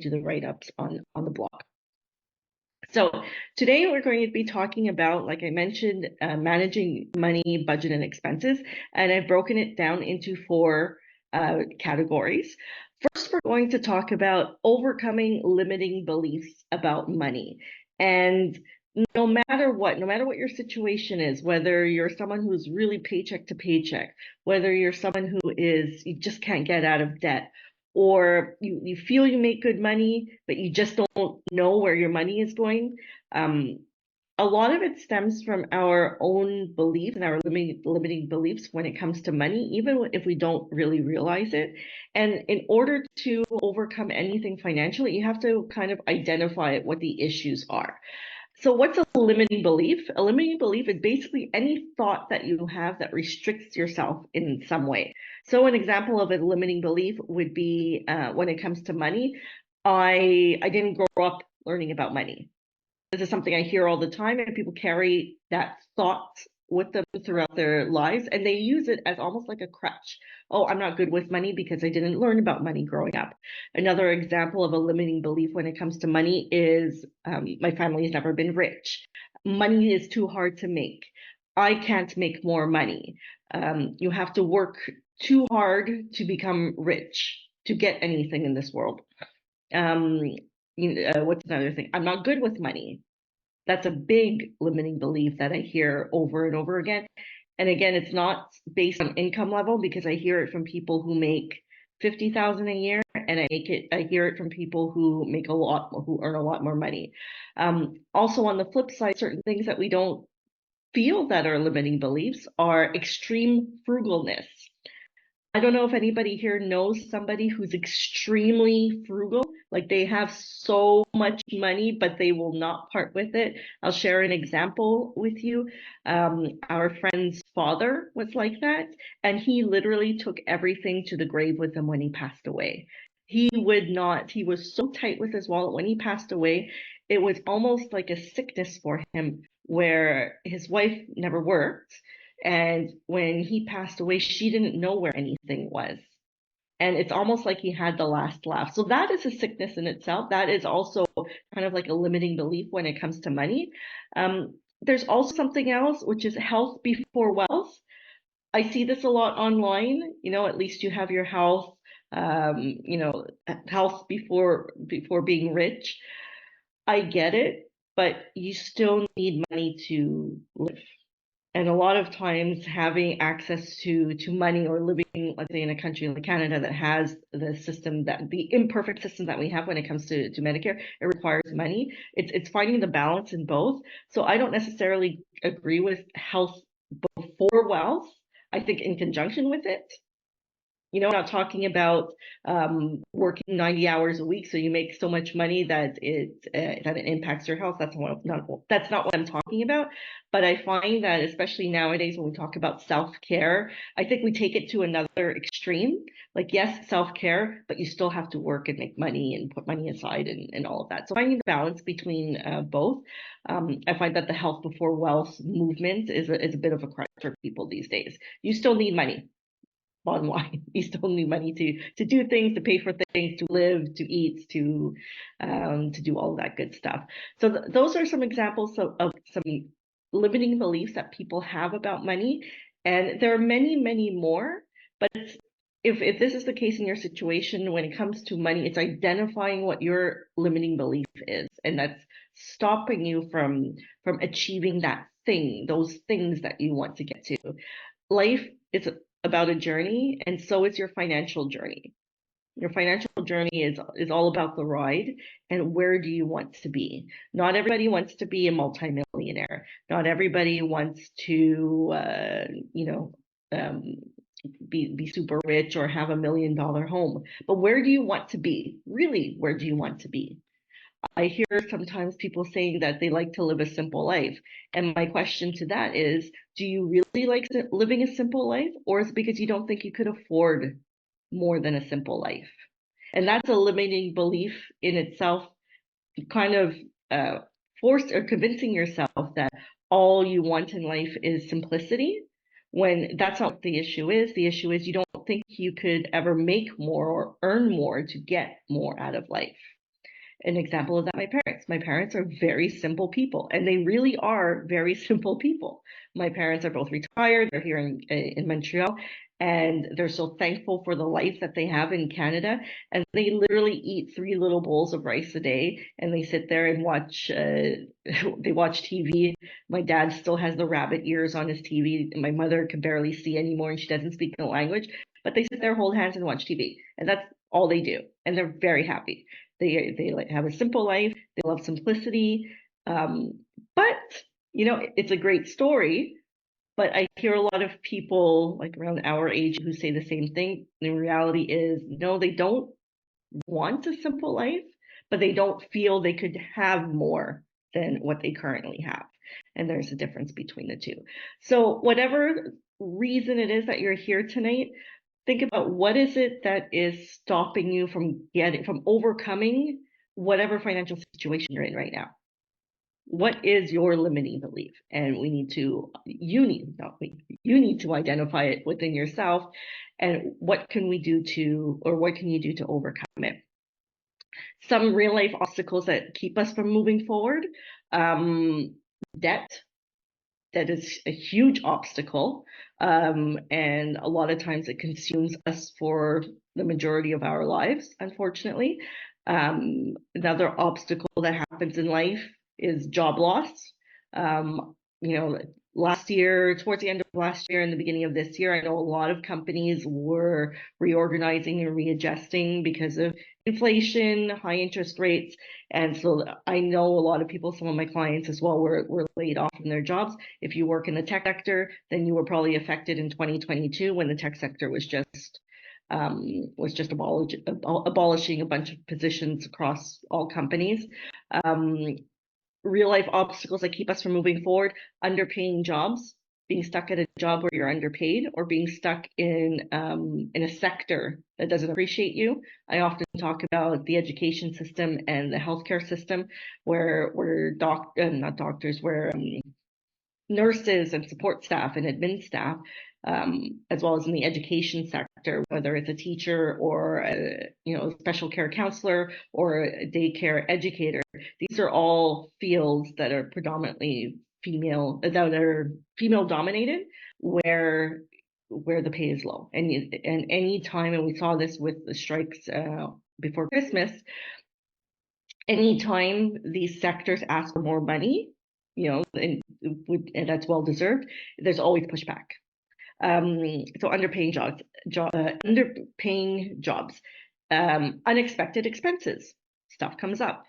do the write-ups on the blog. So today we're going to be talking about, like I mentioned, managing money, budget, and expenses. And I've broken it down into four categories. First, we're going to talk about overcoming limiting beliefs about money. And no matter what your situation is, whether you're someone who's really paycheck to paycheck, whether you're someone you just can't get out of debt, or you feel you make good money, but you just don't know where your money is going. A lot of it stems from our own beliefs and our limiting beliefs when it comes to money, even if we don't really realize it. And in order to overcome anything financially, you have to kind of identify what the issues are. So what's a limiting belief? A limiting belief is basically any thought that you have that restricts yourself in some way. So an example of a limiting belief would be when it comes to money, I didn't grow up learning about money. This is something I hear all the time, and people carry that thought with them throughout their lives, and they use it as almost like a crutch. Oh, I'm not good with money because I didn't learn about money growing up. Another example of a limiting belief when it comes to money is my family has never been rich. Money is too hard to make. I can't make more money. You have to work too hard to become rich, to get anything in this world. What's another thing? I'm not good with money. That's a big limiting belief that I hear over and over again. And again, it's not based on income level, because I hear it from people who make 50,000 a year, and I hear it from people who earn a lot more money. Also on the flip side, certain things that we don't feel that are limiting beliefs are extreme frugalness. I don't know if anybody here knows somebody who's extremely frugal, like they have so much money, but they will not part with it. I'll share an example with you. Our friend's father was like that, and he literally took everything to the grave with him when he passed away. He was so tight with his wallet when he passed away. It was almost like a sickness for him, where his wife never worked. And when he passed away, she didn't know where anything was. And it's almost like he had the last laugh. So that is a sickness in itself. That is also kind of like a limiting belief when it comes to money. There's also something else, which is health before wealth. I see this a lot online. At least you have your health, health before being rich. I get it, but you still need money to live. And a lot of times having access to money, or living, let's say, in a country like Canada that has the imperfect system that we have when it comes to Medicare, it requires money. It's finding the balance in both. So I don't necessarily agree with health before wealth. I think in conjunction with it. I'm not talking about working 90 hours a week so you make so much money that it impacts your health. That's not what I'm talking about. But I find that, especially nowadays when we talk about self-care, I think we take it to another extreme. Like, yes, self-care, but you still have to work and make money and put money aside and all of that. So finding the balance between both. I find that the health before wealth movement is a bit of a crutch for people these days. You still need money. Bottom line, you still need money to do things, to pay for things, to live, to eat, to do all that good stuff. So those are some examples of some limiting beliefs that people have about money, and there are many, many more. But if this is the case in your situation when it comes to money, it's identifying what your limiting belief is, and that's stopping you from achieving those things that you want to get to. Life is about a journey, and so is your financial journey. Your financial journey is all about the ride, and where do you want to be? Not everybody wants to be a multimillionaire. Not everybody wants to, be super rich or have $1 million home. But where do you want to be? Really, where do you want to be? I hear sometimes people saying that they like to live a simple life. And my question to that is, do you really like living a simple life, or is it because you don't think you could afford more than a simple life? And that's a limiting belief in itself, kind of forced or convincing yourself that all you want in life is simplicity, when that's not what the issue is. The issue is you don't think you could ever make more or earn more to get more out of life. An example of that, my parents. My parents are very simple people, and they really are very simple people. My parents are both retired. They're here in Montreal, and they're so thankful for the life that they have in Canada. And they literally eat 3 little bowls of rice a day, and they sit there and watch. They watch TV. My dad still has the rabbit ears on his TV. My mother can barely see anymore, and she doesn't speak the language. But they sit there, hold hands, and watch TV, and that's all they do. And they're very happy. They like have a simple life. They love simplicity. But it's a great story. But I hear a lot of people like around our age who say the same thing. The reality is, no, they don't want a simple life, but they don't feel they could have more than what they currently have. And there's a difference between the two. So whatever reason it is that you're here tonight, think about what is it that is stopping you from overcoming whatever financial situation you're in right now. What is your limiting belief? And you need to identify it within yourself. And what can you do to overcome it? Some real life obstacles that keep us from moving forward. Debt, that is a huge obstacle. And a lot of times it consumes us for the majority of our lives, unfortunately. Another obstacle that happens in life is job loss. Last year, towards the end of last year and the beginning of this year, I know a lot of companies were reorganizing and readjusting because of inflation, high interest rates. And so I know a lot of people, some of my clients as well, were laid off from their jobs. If you work in the tech sector, then you were probably affected in 2022 when the tech sector was just abolishing a bunch of positions across all companies. Real life obstacles that keep us from moving forward: underpaying jobs, being stuck at a job where you're underpaid, or being stuck in a sector that doesn't appreciate you. I often talk about the education system and the healthcare system, where not doctors, where nurses and support staff and admin staff, as well as in the education sector, whether it's a teacher or a special care counselor or a daycare educator. These are all fields that are predominantly female dominated, where the pay is low. And any time, and we saw this with the strikes before Christmas, anytime these sectors ask for more money, and that's well deserved, there's always pushback. So underpaying jobs, unexpected expenses, stuff comes up,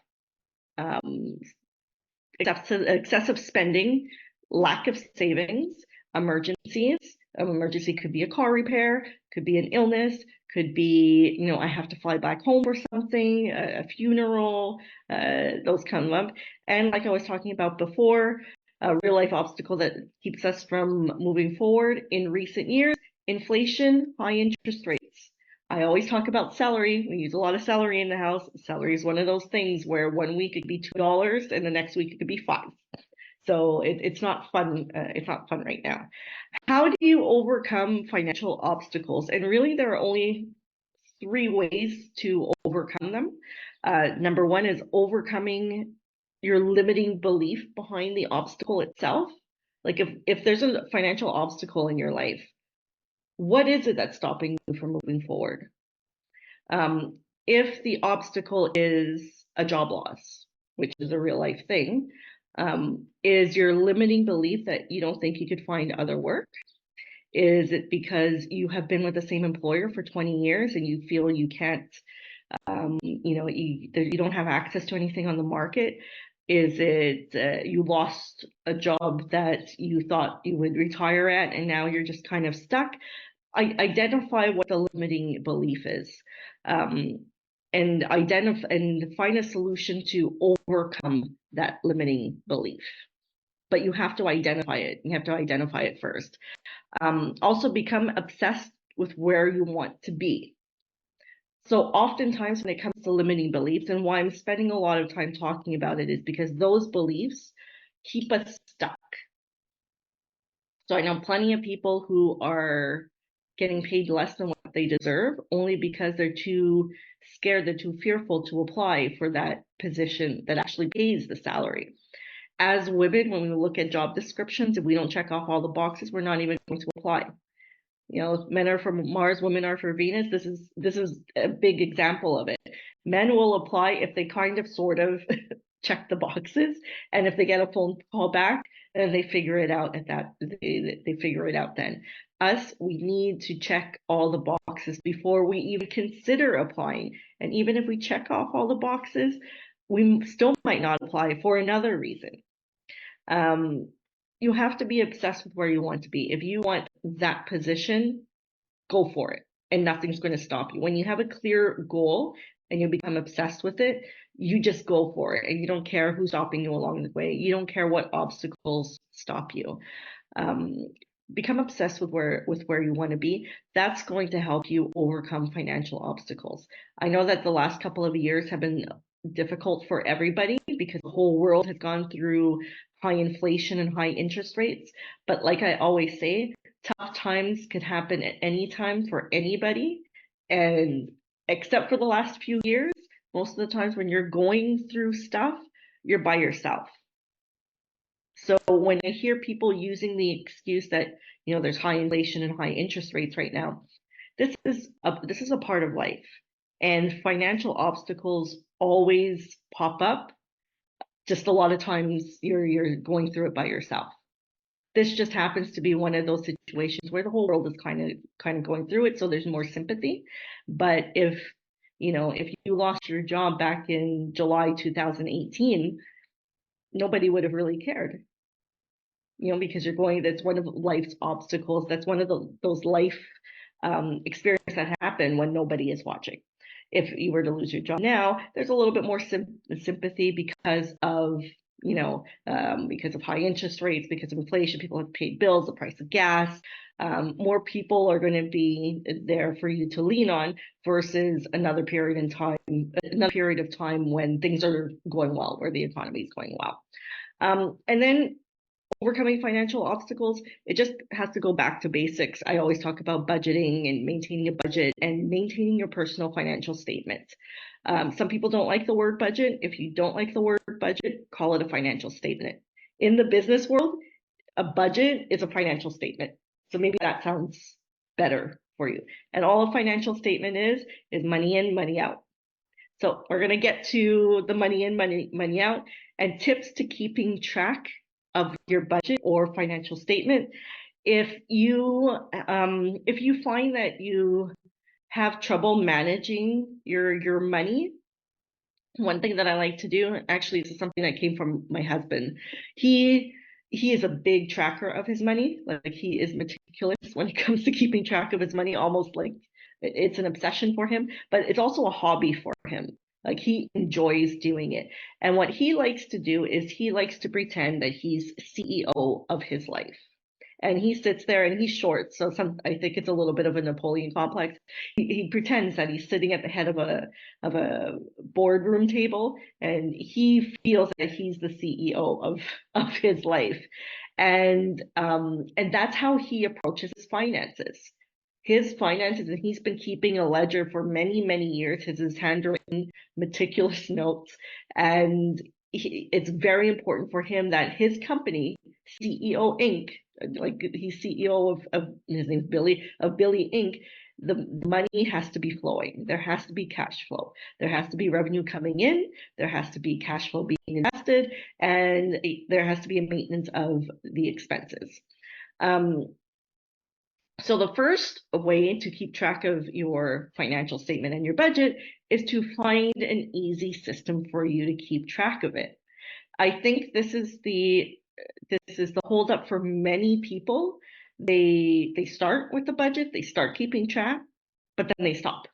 excessive spending, lack of savings, emergencies. An emergency could be a car repair, could be an illness, could be, I have to fly back home for something, a funeral, those come up. And like I was talking about before, a real life obstacle that keeps us from moving forward in recent years: inflation, high interest rates. I always talk about celery. We use a lot of celery in the house. Celery is one of those things where one week it could be $2 and the next week it could be $5. So it's not fun. It's not fun right now. How do you overcome financial obstacles? And really, there are only 3 ways to overcome them. Number 1 is overcoming your limiting belief behind the obstacle itself. Like if there's a financial obstacle in your life, what is it that's stopping you from moving forward? If the obstacle is a job loss, which is a real life thing, is your limiting belief that you don't think you could find other work? Is it because you have been with the same employer for 20 years and you feel you can't, you don't have access to anything on the market? Is it you lost a job that you thought you would retire at and now you're just kind of stuck? Identify what the limiting belief is, and find a solution to overcome that limiting belief. But you have to identify it. You have to identify it first. Also, become obsessed with where you want to be. So oftentimes when it comes to limiting beliefs, and why I'm spending a lot of time talking about it, is because those beliefs keep us stuck. So I know plenty of people who are getting paid less than what they deserve only because they're too scared, they're too fearful to apply for that position that actually pays the salary. As women, when we look at job descriptions, if we don't check off all the boxes, we're not even going to apply. You know, men are for Mars, women are for Venus. This is a big example of it. Men will apply if they kind of sort of check the boxes, and if they get a phone call back, then they figure it out at that they figure it out then. Us, we need to check all the boxes before we even consider applying. And even if we check off all the boxes, we still might not apply for another reason. You have to be obsessed with where you want to be. If you want that position, go for it, and nothing's going to stop you. When you have a clear goal and you become obsessed with it, you just go for it, and you don't care who's stopping you along the way. You don't care what obstacles stop you. Become obsessed with where you want to be. That's going to help you overcome financial obstacles. I know that the last couple of years have been difficult for everybody because the whole world has gone through high inflation and high interest rates. But like I always say, tough times could happen at any time for anybody. And except for the last few years, most of the times when you're going through stuff, you're by yourself. So when I hear people using the excuse that, you know, there's high inflation and high interest rates right now, this is a part of life. And financial obstacles always pop up. Just a lot of times you're going through it by yourself. This just happens to be one of those situations where the whole world is kind of going through it, so there's more sympathy. But if you lost your job back in July 2018, nobody would have really cared, because that's one of life's obstacles. That's one of those life experiences that happen when nobody is watching. If you were to lose your job now, there's a little bit more sympathy because of because of high interest rates, because of inflation. People have paid bills, the price of gas. More people are going to be there for you to lean on versus another period of time when things are going well, where the economy is going well. And then overcoming financial obstacles, it just has to go back to basics. I always talk about budgeting and maintaining a budget and maintaining your personal financial statement. Some people don't like the word budget. If you don't like the word budget, call it a financial statement. In the business world, a budget is a financial statement. So maybe that sounds better for you. And all a financial statement is money in, money out. So we're going to get to the money in, money out, and tips to keeping track of your budget or financial statement. If you find that you have trouble managing your money, one thing that I like to do, actually, this is something that came from my husband. He is a big tracker of his money. Like, he is meticulous when it comes to keeping track of his money, almost like it's an obsession for him, but it's also a hobby for him. Like, he enjoys doing it. And what he likes to do is he likes to pretend that he's CEO of his life. And he sits there, and he's short, so I think it's a little bit of a Napoleon complex. He pretends that he's sitting at the head of a boardroom table, and he feels that he's the CEO of his life, and that's how he approaches his finances. And he's been keeping a ledger for many years. His handwritten, meticulous notes, and it's very important for him that his company, CEO Inc., like he's CEO of his name's Billy, of Billy Inc., the money has to be flowing. There has to be cash flow. There has to be revenue coming in. There has to be cash flow being invested, and there has to be a maintenance of the expenses. So the first way to keep track of your financial statement and your budget is to find an easy system for you to keep track of it. I think this is the holdup for many people. They start with the budget, they start keeping track, but then they stop.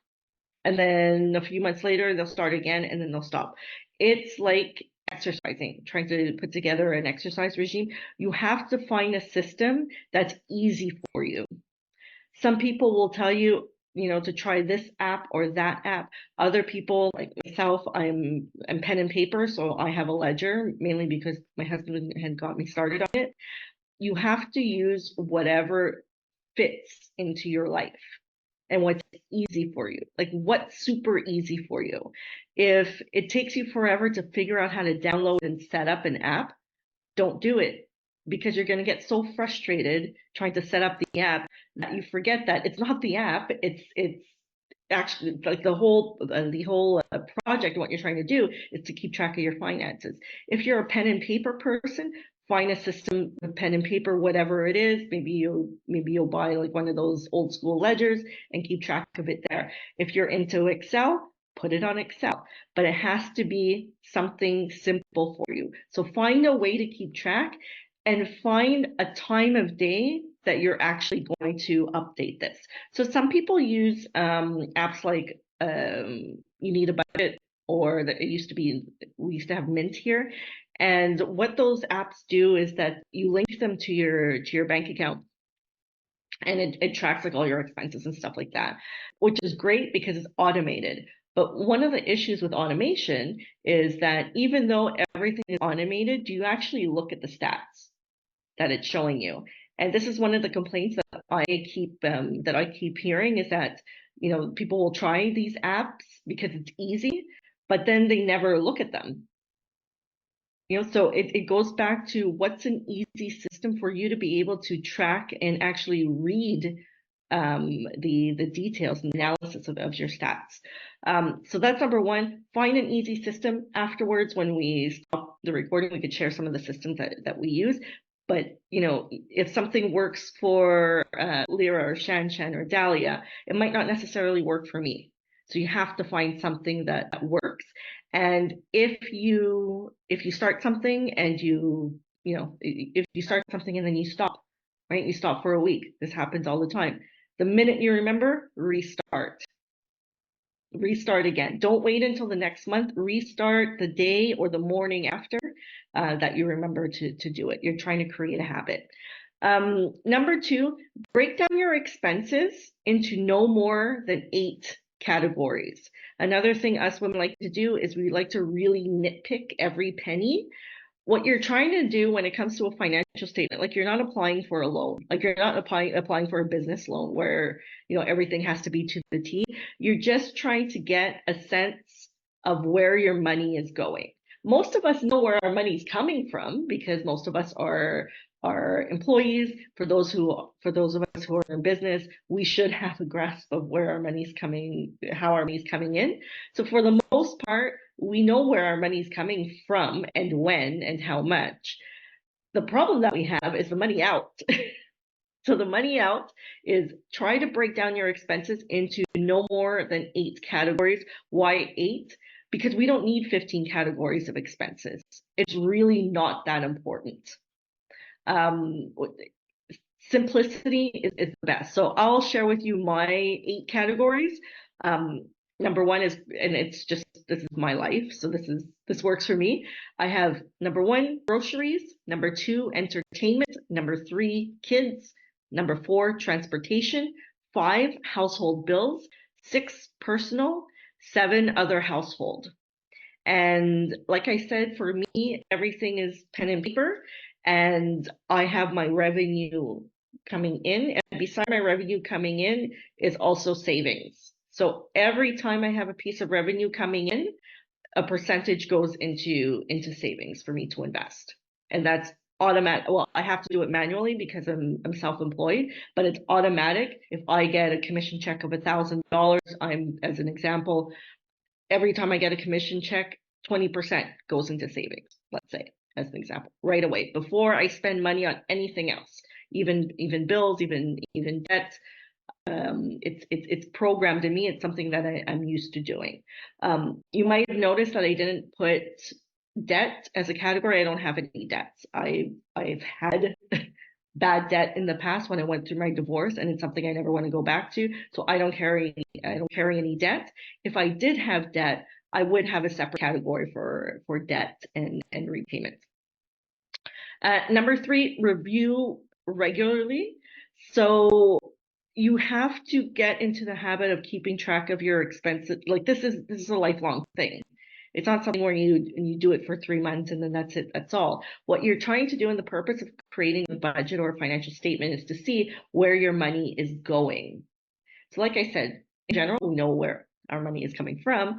And then a few months later, they'll start again, and then they'll stop. It's like exercising, trying to put together an exercise regime. You have to find a system that's easy for you. Some people will tell you, to try this app or that app. Other people, like myself, I'm pen and paper, so I have a ledger, mainly because my husband had got me started on it. You have to use whatever fits into your life and what's easy for you. Like what's super easy for you. If it takes you forever to figure out how to download and set up an app, don't do it, because you're going to get so frustrated trying to set up the app that you forget that it's not the app, it's actually like the whole project. What you're trying to do is to keep track of your finances. If you're a pen and paper person, find a system with pen and paper, whatever it is. Maybe you'll buy like one of those old school ledgers and keep track of it there. If you're into Excel, put it on Excel, but it has to be something simple for you. So find a way to keep track and find a time of day that you're actually going to update this. So some people use apps like You Need a Budget, or that we used to have Mint here. And what those apps do is that you link them to your bank account, and it tracks like all your expenses and stuff like that, which is great because it's automated. But one of the issues with automation is that even though everything is automated, do you actually look at the stats that it's showing you? And this is one of the complaints that I keep hearing, is that people will try these apps because it's easy, but then they never look at them. So it goes back to what's an easy system for you to be able to track and actually read the details and analysis of your stats. So that's number one. Find an easy system. Afterwards, when we stop the recording, we could share some of the systems that we use. But if something works for Lyra or Shan or Dahlia, it might not necessarily work for me. So you have to find something that works. And if you start something and if you start something and then you stop, right? You stop for a week. This happens all the time. The minute you remember, restart. Restart again. Don't wait until the next month. Restart the day or the morning after that you remember to do it. You're trying to create a habit. Number two, break down your expenses into no more than 8 categories. Another thing us women like to do is we like to really nitpick every penny. What you're trying to do when it comes to a financial statement, like you're not applying for a loan, like you're not applying for a business loan where everything has to be to the T. You're just trying to get a sense of where your money is going. Most of us know where our money's coming from because most of us are employees. For those of us who are in business, we should have a grasp of where our money's coming, how our money's coming in. So for the most part, we know where our money's coming from and when and how much. The problem that we have is the money out. So the money out is try to break down your expenses into no more than 8 categories. Why 8? Because we don't need 15 categories of expenses. It's really not that important. Simplicity is the best. So I'll share with you my 8 categories. Number one is, and this is my life, so this works for me. I have number 1, groceries. Number 2, entertainment. Number 3, kids. Number 4, transportation. 5, household bills. 6, personal. 7, other household. And like I said, for me, everything is pen and paper, and I have my revenue coming in, and beside my revenue coming in is also savings. So every time I have a piece of revenue coming in, a percentage goes into savings for me to invest. And that's automatic. Well, I have to do it manually because I'm self-employed, but it's automatic. If I get a commission check of $1,000, as an example, every time I get a commission check, 20% goes into savings, let's say, as an example, right away, before I spend money on anything else, even bills, even debt. It's programmed in me. It's something that I'm used to doing. You might have noticed that I didn't put debt as a category. I don't have any debts. I've had bad debt in the past when I went through my divorce, and it's something I never want to go back to. So I don't carry any debt. If I did have debt, I would have a separate category for debt and repayment. Number 3, review regularly. So you have to get into the habit of keeping track of your expenses. Like this is a lifelong thing. It's not something where you do it for 3 months and then that's it, that's all. What you're trying to do, and the purpose of creating a budget or a financial statement, is to see where your money is going. So like I said, in general, we know where our money is coming from.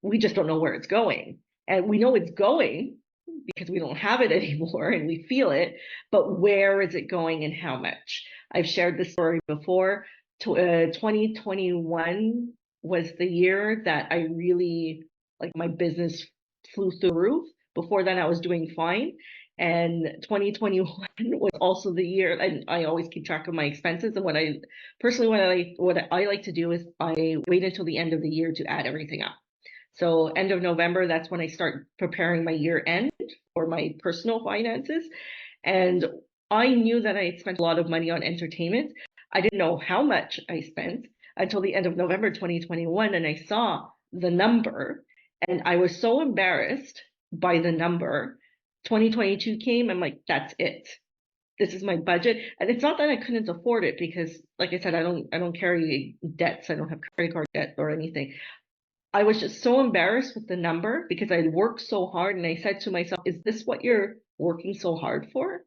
We just don't know where it's going. And we know it's going because we don't have it anymore and we feel it, but where is it going and how much? I've shared this story before. 2021 was the year that I really, like, my business flew through the roof. Before then, I was doing fine. And 2021 was also the year, and I always keep track of my expenses. And what I like to do is I wait until the end of the year to add everything up. So end of November, that's when I start preparing my year end for my personal finances. And I knew that I had spent a lot of money on entertainment. I didn't know how much I spent until the end of November 2021, and I saw the number, and I was so embarrassed by the number. 2022 came, I'm like, that's it. This is my budget. And it's not that I couldn't afford it, because like I said, I don't carry debts. I don't have credit card debt or anything. I was just so embarrassed with the number because I'd worked so hard, and I said to myself, is this what you're working so hard for?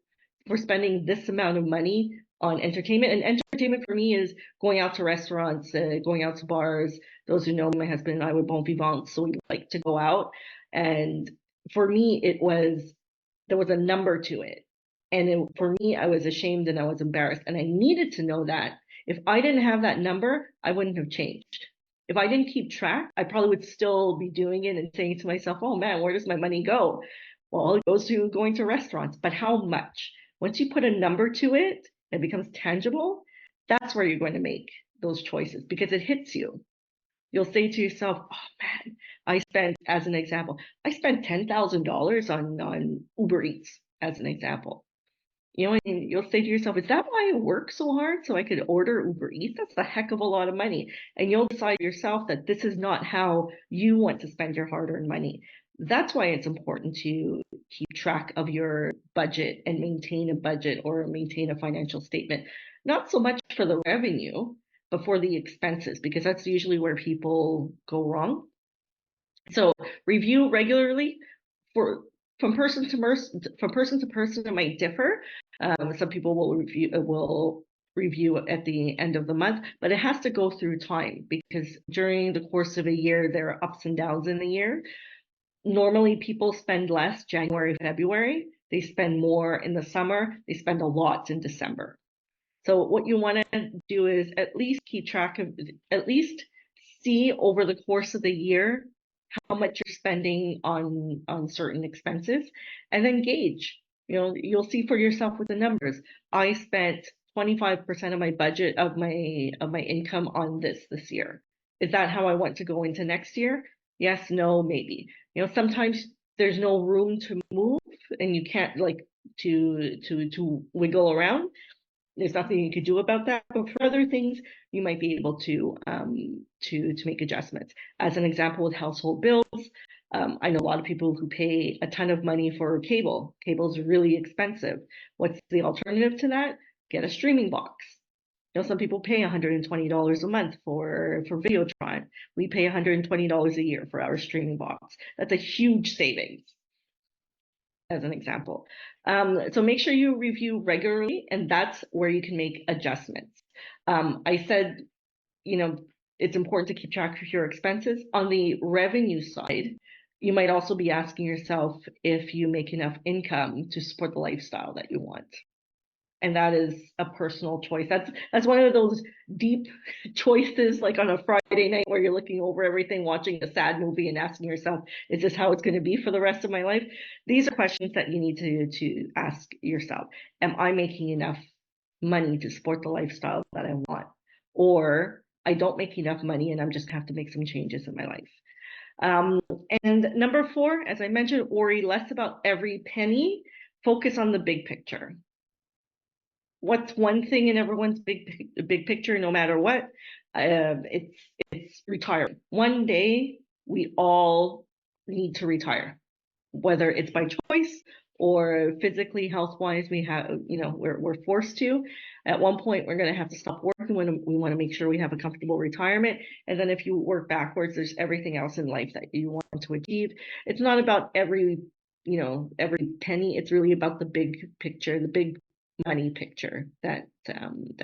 For spending this amount of money on entertainment? And entertainment for me is going out to restaurants, going out to bars. Those who know my husband and I would bon vivant, so we like to go out. And for me, there was a number to it. And for me, I was ashamed and I was embarrassed. And I needed to know that. If I didn't have that number, I wouldn't have changed. If I didn't keep track, I probably would still be doing it and saying to myself, oh man, where does my money go? Well, it goes to going to restaurants, but how much? Once you put a number to it, it becomes tangible. That's where you're going to make those choices, because it hits you. You'll say to yourself, oh man, as an example, I spent $10,000 on Uber Eats, as an example. And you'll say to yourself, is that why I work so hard so I could order Uber Eats? That's a heck of a lot of money. And you'll decide yourself that this is not how you want to spend your hard-earned money. That's why it's important to keep track of your budget and maintain a budget or maintain a financial statement. Not so much for the revenue, but for the expenses, because that's usually where people go wrong. So review regularly. For from person to person, it might differ. Some people will review at the end of the month, but it has to go through time, because during the course of a year, there are ups and downs in the year. Normally, people spend less January, February. They spend more in the summer. They spend a lot in December. So what you want to do is at least keep track of, at least see over the course of the year how much you're spending on certain expenses, and then gauge. You'll see for yourself with the numbers. I spent 25% of my budget of my income on this year. Is that how I want to go into next year? Yes, no, maybe. Sometimes there's no room to move and you can't, like, to wiggle around. There's nothing you could do about that. But for other things, you might be able to make adjustments. As an example, with household bills, I know a lot of people who pay a ton of money for cable. Cable is really expensive. What's the alternative to that? Get a streaming box. Some people pay $120 a month for Videotron. We pay $120 a year for our streaming box. That's a huge savings, as an example. So make sure you review regularly, and that's where you can make adjustments. I said, it's important to keep track of your expenses. On the revenue side, you might also be asking yourself if you make enough income to support the lifestyle that you want. And that is a personal choice. That's one of those deep choices, like on a Friday night where you're looking over everything, watching a sad movie and asking yourself, is this how it's going to be for the rest of my life? These are questions that you need to ask yourself. Am I making enough money to support the lifestyle that I want? Or I don't make enough money and I'm just have to make some changes in my life. And number 4, as I mentioned, worry less about every penny, focus on the big picture. What's one thing in everyone's big picture, no matter what? It's retirement. One day we all need to retire, whether it's by choice or physically, health-wise, we have, we're forced to. At one point, we're going to have to stop working when we want to make sure we have a comfortable retirement. And then if you work backwards, there's everything else in life that you want to achieve. It's not about every penny. It's really about the big picture, the big money picture that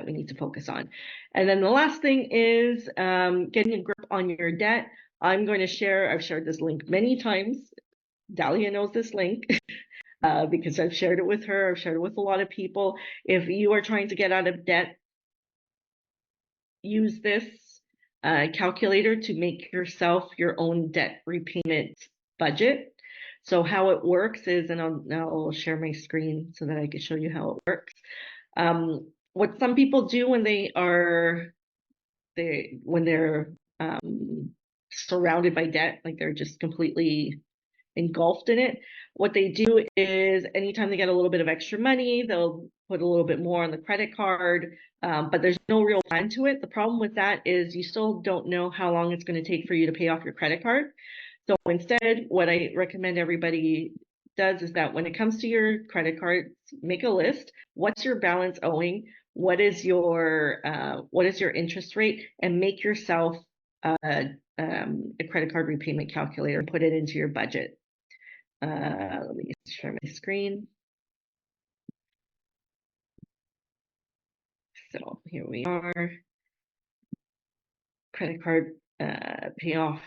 we need to focus on. And then the last thing is getting a grip on your debt. I've shared this link many times. Dahlia knows this link because I've shared it with her. I've shared it with a lot of people. If you are trying to get out of debt, use this calculator to make yourself your own debt repayment budget. So how it works is, and I'll share my screen so that I can show you how it works. What some people do when they're surrounded by debt, like they're just completely engulfed in it, what they do is anytime they get a little bit of extra money, they'll put a little bit more on the credit card, but there's no real plan to it. The problem with that is you still don't know how long it's going to take for you to pay off your credit card. So instead, what I recommend everybody does is that when it comes to your credit cards, make a list. What's your balance owing? What is your interest rate? And make yourself a credit card repayment calculator and put it into your budget. Let me share my screen. So here we are. Credit card payoff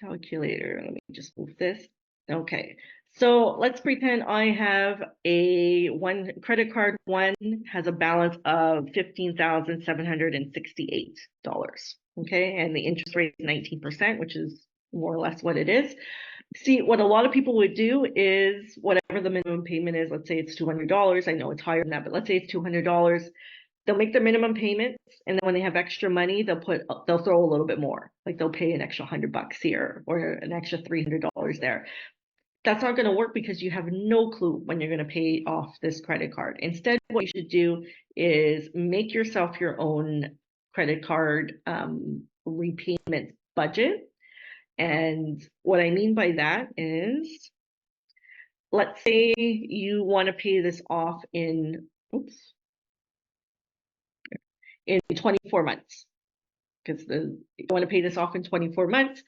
calculator. Let me just move this. Okay. So let's pretend I have one credit card. One has a balance of $15,768. Okay, and the interest rate is 19%, which is more or less what it is. See, what a lot of people would do is whatever the minimum payment is, let's say it's $200. I know it's higher than that, but let's say it's $200. They'll make their minimum payments, and then when they have extra money, they'll throw a little bit more. Like they'll pay an extra $100 here or an extra $300 there. That's not going to work because you have no clue when you're going to pay off this credit card. Instead, what you should do is make yourself your own credit card repayment budget. And what I mean by that is, let's say you want to pay this off in 24 months, because you want to pay this off in 24 months.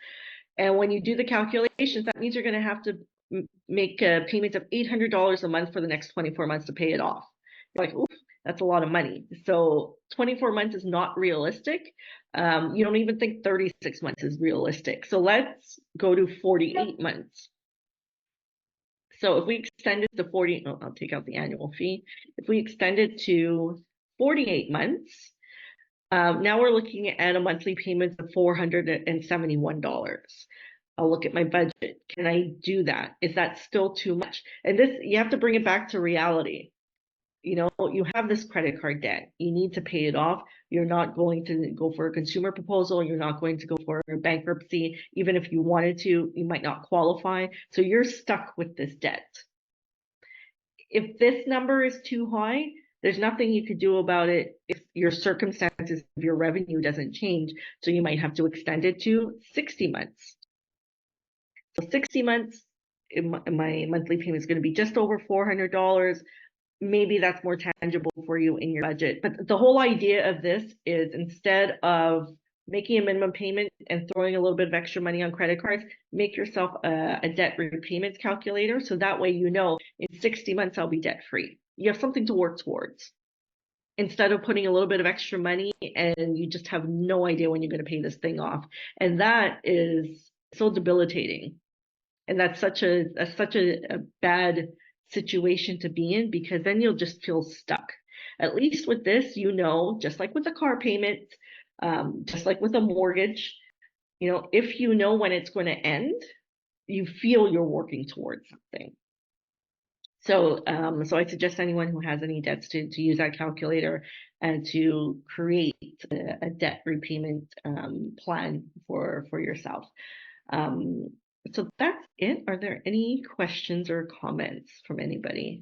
And when you do the calculations, that means you're going to have to make payments of $800 a month for the next 24 months to pay it off. You're like, oof, that's a lot of money. So 24 months is not realistic. You don't even think 36 months is realistic. So let's go to 48 months. So if we extend it to I'll take out the annual fee. If we extend it to 48 months, now we're looking at a monthly payment of $471. I'll look at my budget. Can I do that? Is that still too much? And this, you have to bring it back to reality. You have this credit card debt. You need to pay it off. You're not going to go for a consumer proposal. You're not going to go for a bankruptcy. Even if you wanted to, you might not qualify. So you're stuck with this debt. If this number is too high, there's nothing you could do about it if your circumstances of your revenue doesn't change. So you might have to extend it to 60 months. So 60 months, my monthly payment is going to be just over $400. Maybe that's more tangible for you in your budget. But the whole idea of this is, instead of making a minimum payment and throwing a little bit of extra money on credit cards, make yourself a debt repayments calculator. So that way, in 60 months, I'll be debt free. You have something to work towards, instead of putting a little bit of extra money and you just have no idea when you're going to pay this thing off. And that is so debilitating. And that's such a bad situation to be in, because then you'll just feel stuck. At least with this, just like with a car payment, just like with a mortgage, if you know when it's going to end, you feel you're working towards something. So, so I suggest anyone who has any debts to use that calculator and to create a debt repayment plan for yourself. So that's it. Are there any questions or comments from anybody?